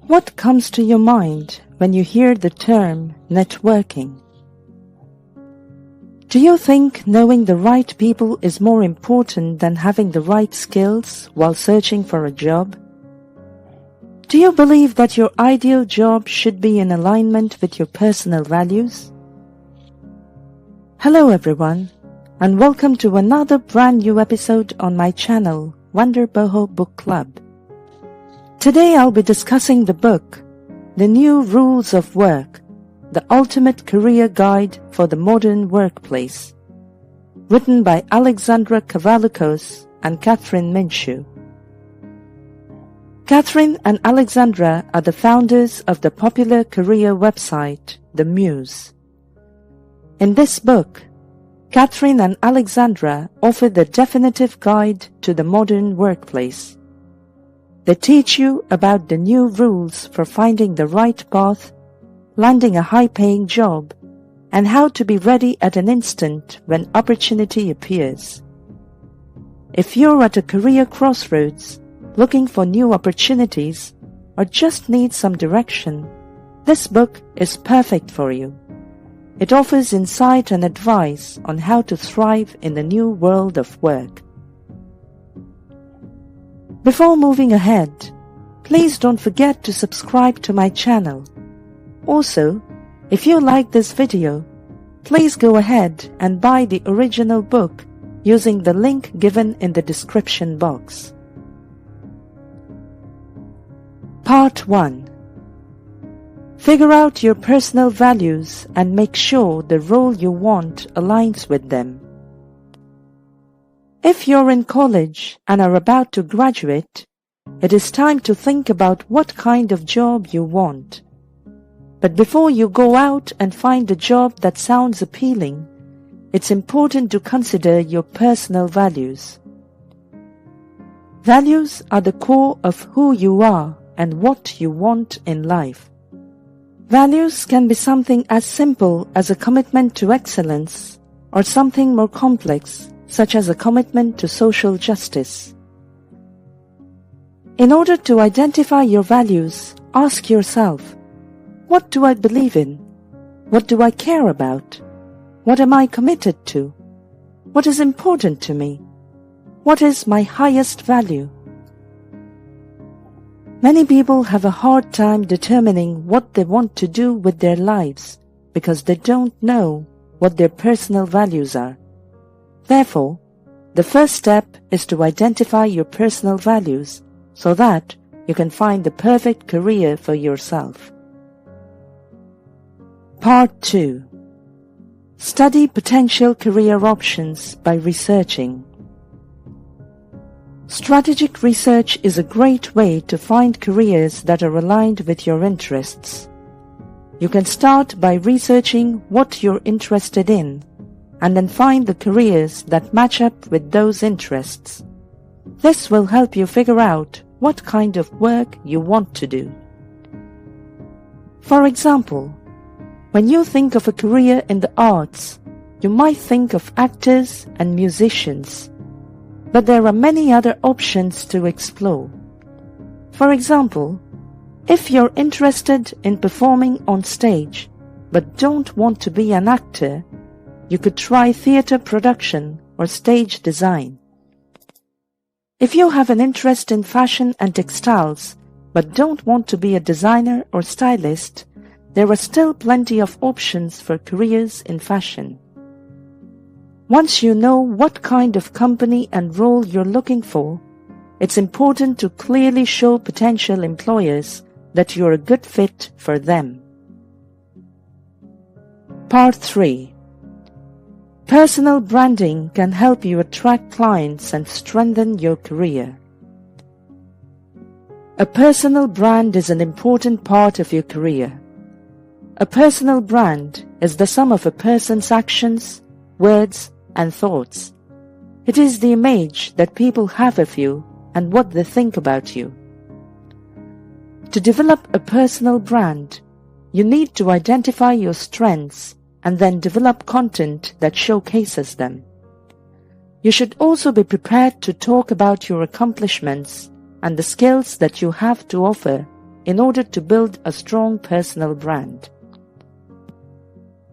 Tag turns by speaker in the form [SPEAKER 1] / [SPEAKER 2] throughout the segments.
[SPEAKER 1] What comes to your mind when you hear the term networking? Do you think knowing the right people is more important than having the right skills while searching for a job? Do you believe that your ideal job should be in alignment with your personal values? Hello everyone, and welcome to another brand new episode on my channel, Wonder Boho Book Club. Today I'll be discussing the book, The New Rules of Work, The Ultimate Career Guide for the Modern Workplace, written by Alexandra Cavoulacos and Kathryn Minshew. Kathryn and Alexandra are the founders of the popular career website, the Muse. In this book, Kathryn and Alexandra offer the definitive guide to the modern workplace. They teach you about the new rules for finding the right path, landing a high-paying job, and how to be ready at an instant when opportunity appears. If you're at a career crossroads, looking for new opportunities, or just need some direction, this book is perfect for you. It offers insight and advice on how to thrive in the new world of work. Before moving ahead, please don't forget to subscribe to my channel. Also, if you like this video, please go ahead and buy the original book using the link given in the description box. Part 1. Figure out your personal values and make sure the role you want aligns with them. If you're in college and are about to graduate, it is time to think about what kind of job you want. But before you go out and find a job that sounds appealing, it's important to consider your personal values. Values are the core of who you are and what you want in life. Values can be something as simple as a commitment to excellence or something more complex, such as a commitment to social justice. In order to identify your values, ask yourself, what do I believe in? What do I care about? What am I committed to? What is important to me? What is my highest value? Many people have a hard time determining what they want to do with their lives because they don't know what their personal values are. Therefore, the first step is to identify your personal values so that you can find the perfect career for yourself. Part 2. Study potential career options by researching. Strategic research is a great way to find careers that are aligned with your interests. You can start by researching what you're interested in, and then find the careers that match up with those interests. This will help you figure out what kind of work you want to do. For example, when you think of a career in the arts, you might think of actors and musicians, but there are many other options to explore. For example, if you're interested in performing on stage, but don't want to be an actor, you could try theater production or stage design. If you have an interest in fashion and textiles, but don't want to be a designer or stylist, there are still plenty of options for careers in fashion. Once you know what kind of company and role you're looking for, it's important to clearly show potential employers that you're a good fit for them. Part 3. Personal branding can help you attract clients and strengthen your career. A personal brand is an important part of your career. A personal brand is the sum of a person's actions, words, and thoughts. It is the image that people have of you and what they think about you. To develop a personal brand, you need to identify your strengths and then develop content that showcases them. You should also be prepared to talk about your accomplishments and the skills that you have to offer in order to build a strong personal brand.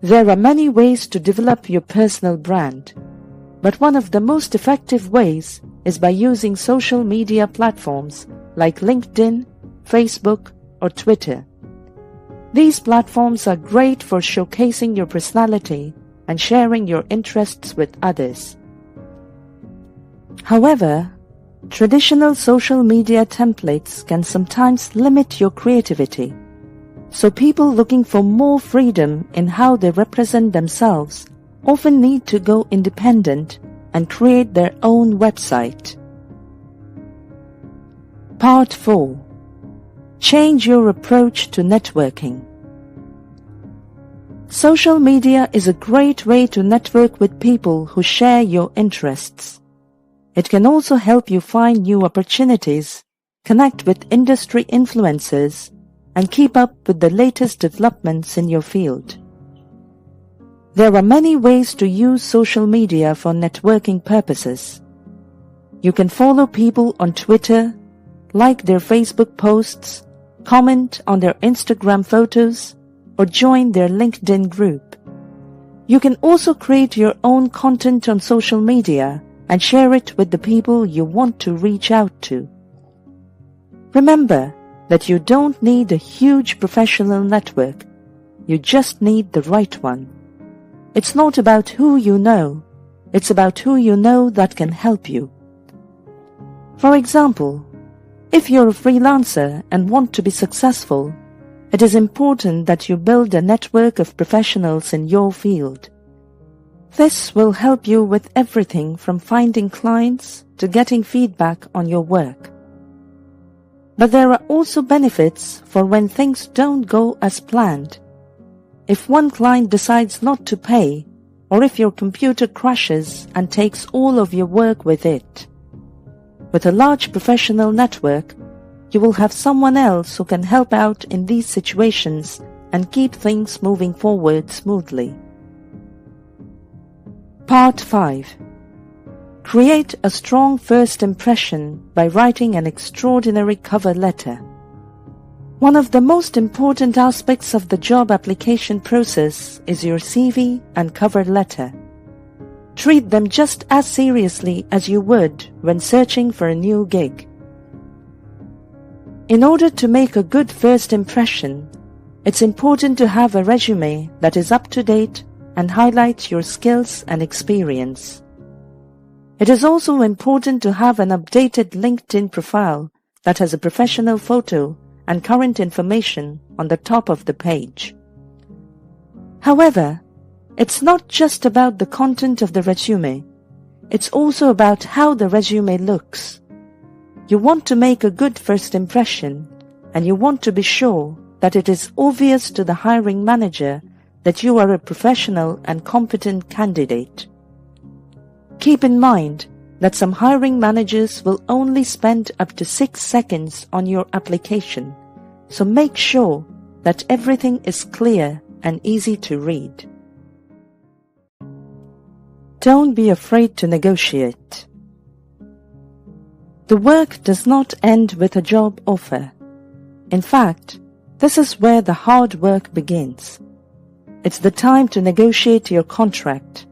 [SPEAKER 1] There are many ways to develop your personal brand, but one of the most effective ways is by using social media platforms like LinkedIn, Facebook, or Twitter. These platforms are great for showcasing your personality and sharing your interests with others. However, traditional social media templates can sometimes limit your creativity, so people looking for more freedom in how they represent themselves often need to go independent and create their own website. Part 4. Change your approach to networking. Social media is a great way to network with people who share your interests. It can also help you find new opportunities, connect with industry influencers, and keep up with the latest developments in your field. There are many ways to use social media for networking purposes. You can follow people on Twitter, like their Facebook posts, comment on their Instagram photos, or join their LinkedIn group. You can also create your own content on social media and share it with the people you want to reach out to. Remember that you don't need a huge professional network. You just need the right one. It's not about who you know, it's about who you know that can help you. For example, if you're a freelancer and want to be successful, it is important that you build a network of professionals in your field. This will help you with everything from finding clients to getting feedback on your work. But there are also benefits for when things don't go as planned. If one client decides not to pay, or if your computer crashes and takes all of your work with it. With a large professional network, you will have someone else who can help out in these situations and keep things moving forward smoothly. Part 5. Create a strong first impression by writing an extraordinary cover letter. One of the most important aspects of the job application process is your CV and cover letter. Treat them just as seriously as you would when searching for a new gig. In order to make a good first impression, it's important to have a resume that is up to date and highlights your skills and experience. It is also important to have an updated LinkedIn profile that has a professional photo and current information on the top of the page. However, it's not just about the content of the resume, it's also about how the resume looks. You want to make a good first impression, and you want to be sure that it is obvious to the hiring manager that you are a professional and competent candidate. Keep in mind that some hiring managers will only spend up to 6 seconds on your application, so make sure that everything is clear and easy to read. Don't be afraid to negotiate. The work does not end with a job offer. In fact, this is where the hard work begins. It's the time to negotiate your contract,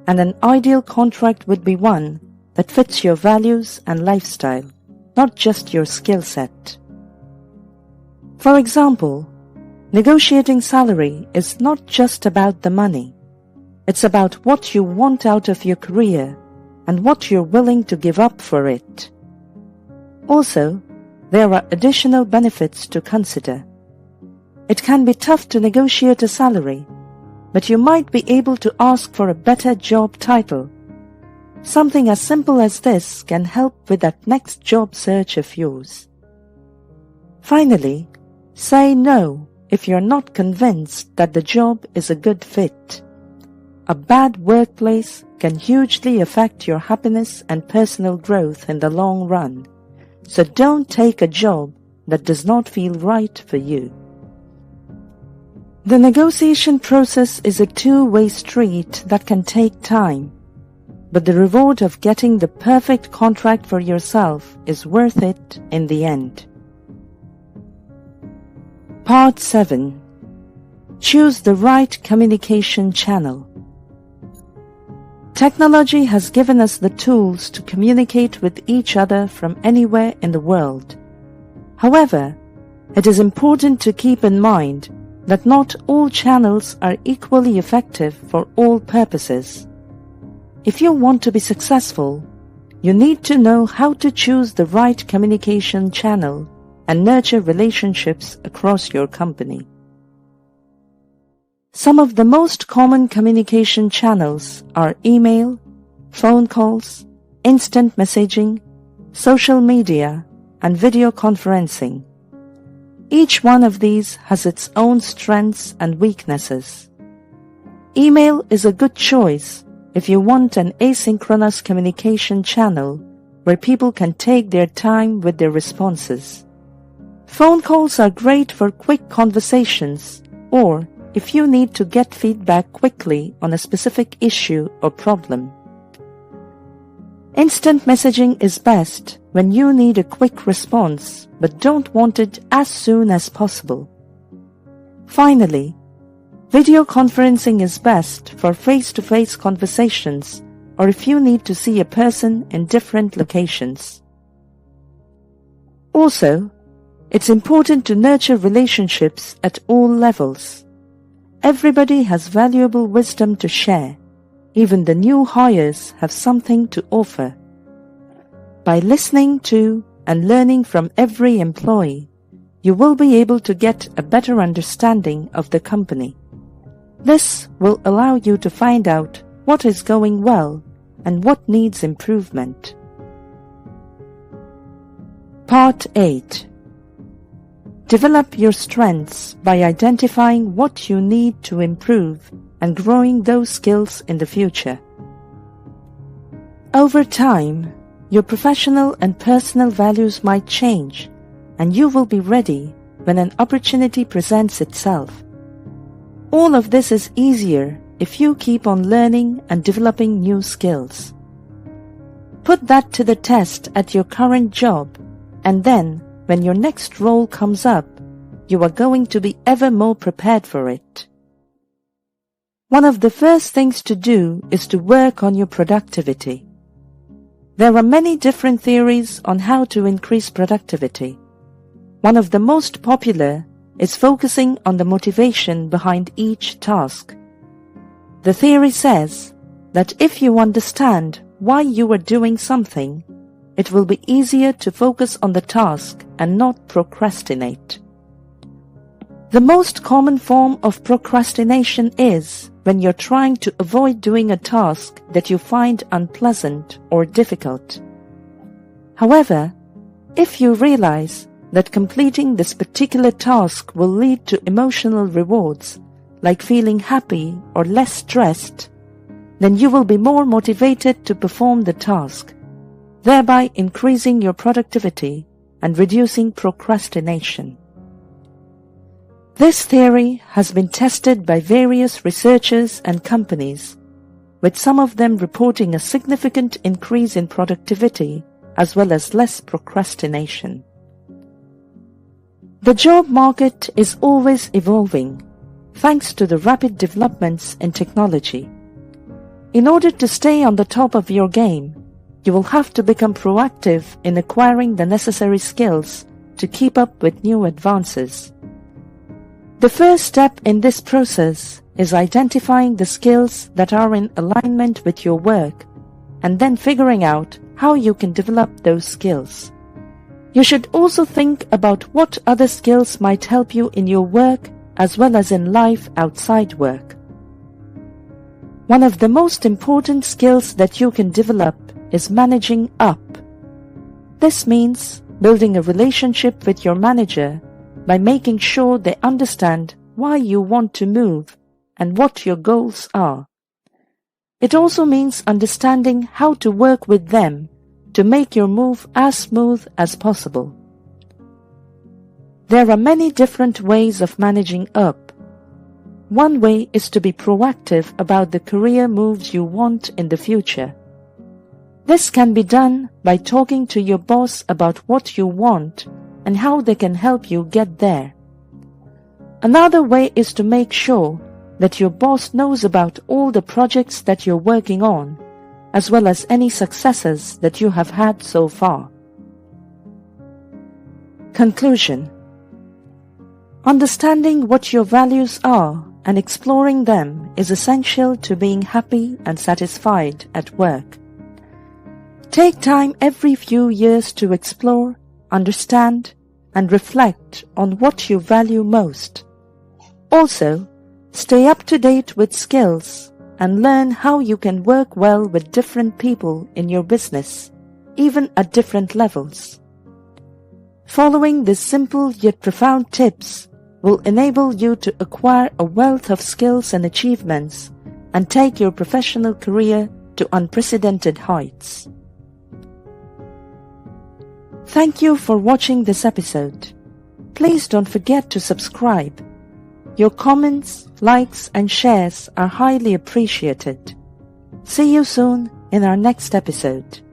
[SPEAKER 1] and an ideal contract would be one that fits your values and lifestyle, not just your skill set. For example, negotiating salary is not just about the money. It's about what you want out of your career and what you're willing to give up for it. Also, there are additional benefits to consider. It can be tough to negotiate a salary, but you might be able to ask for a better job title. Something as simple as this can help with that next job search of yours. Finally, say no if you're not convinced that the job is a good fit. A bad workplace can hugely affect your happiness and personal growth in the long run, so don't take a job that does not feel right for you. The negotiation process is a two-way street that can take time, but the reward of getting the perfect contract for yourself is worth it in the end. Part 7. Choose the right communication channel. Technology has given us the tools to communicate with each other from anywhere in the world. However, it is important to keep in mind that not all channels are equally effective for all purposes. If you want to be successful, you need to know how to choose the right communication channel and nurture relationships across your company. Some of the most common communication channels are email, phone calls, instant messaging, social media, and video conferencing. Each one of these has its own strengths and weaknesses. Email is a good choice if you want an asynchronous communication channel where people can take their time with their responses. Phone calls are great for quick conversations or if you need to get feedback quickly on a specific issue or problem. Instant messaging is best when you need a quick response but don't want it as soon as possible. Finally, video conferencing is best for face-to-face conversations or if you need to see a person in different locations. Also, it's important to nurture relationships at all levels. Everybody has valuable wisdom to share. Even the new hires have something to offer. By listening to and learning from every employee, you will be able to get a better understanding of the company. This will allow you to find out what is going well and what needs improvement. Part 8. Develop your strengths by identifying what you need to improve and growing those skills in the future. Over time, your professional and personal values might change, and you will be ready when an opportunity presents itself. All of this is easier if you keep on learning and developing new skills. Put that to the test at your current job, and then when your next role comes up, you are going to be ever more prepared for it. One of the first things to do is to work on your productivity. There are many different theories on how to increase productivity. One of the most popular is focusing on the motivation behind each task. The theory says that if you understand why you are doing something, it will be easier to focus on the task and not procrastinate. The most common form of procrastination is when you're trying to avoid doing a task that you find unpleasant or difficult. However, if you realize that completing this particular task will lead to emotional rewards, like feeling happy or less stressed, then you will be more motivated to perform the task, thereby increasing your productivity and reducing procrastination. This theory has been tested by various researchers and companies, with some of them reporting a significant increase in productivity as well as less procrastination. The job market is always evolving, thanks to the rapid developments in technology. In order to stay on the top of your game, you will have to become proactive in acquiring the necessary skills to keep up with new advances. The first step in this process is identifying the skills that are in alignment with your work and then figuring out how you can develop those skills. You should also think about what other skills might help you in your work as well as in life outside work. One of the most important skills that you can develop is managing up. This means building a relationship with your manager by making sure they understand why you want to move and what your goals are. It also means understanding how to work with them to make your move as smooth as possible. There are many different ways of managing up. One way is to be proactive about the career moves you want in the future. This can be done by talking to your boss about what you want and how they can help you get there. Another way is to make sure that your boss knows about all the projects that you're working on, as well as any successes that you have had so far. Conclusion. Understanding what your values are and exploring them is essential to being happy and satisfied at work. Take time every few years to explore, understand, and reflect on what you value most. Also, stay up to date with skills and learn how you can work well with different people in your business, even at different levels. Following these simple yet profound tips will enable you to acquire a wealth of skills and achievements and take your professional career to unprecedented heights. Thank you for watching this episode. Please don't forget to subscribe. Your comments, likes, and shares are highly appreciated. See you soon in our next episode.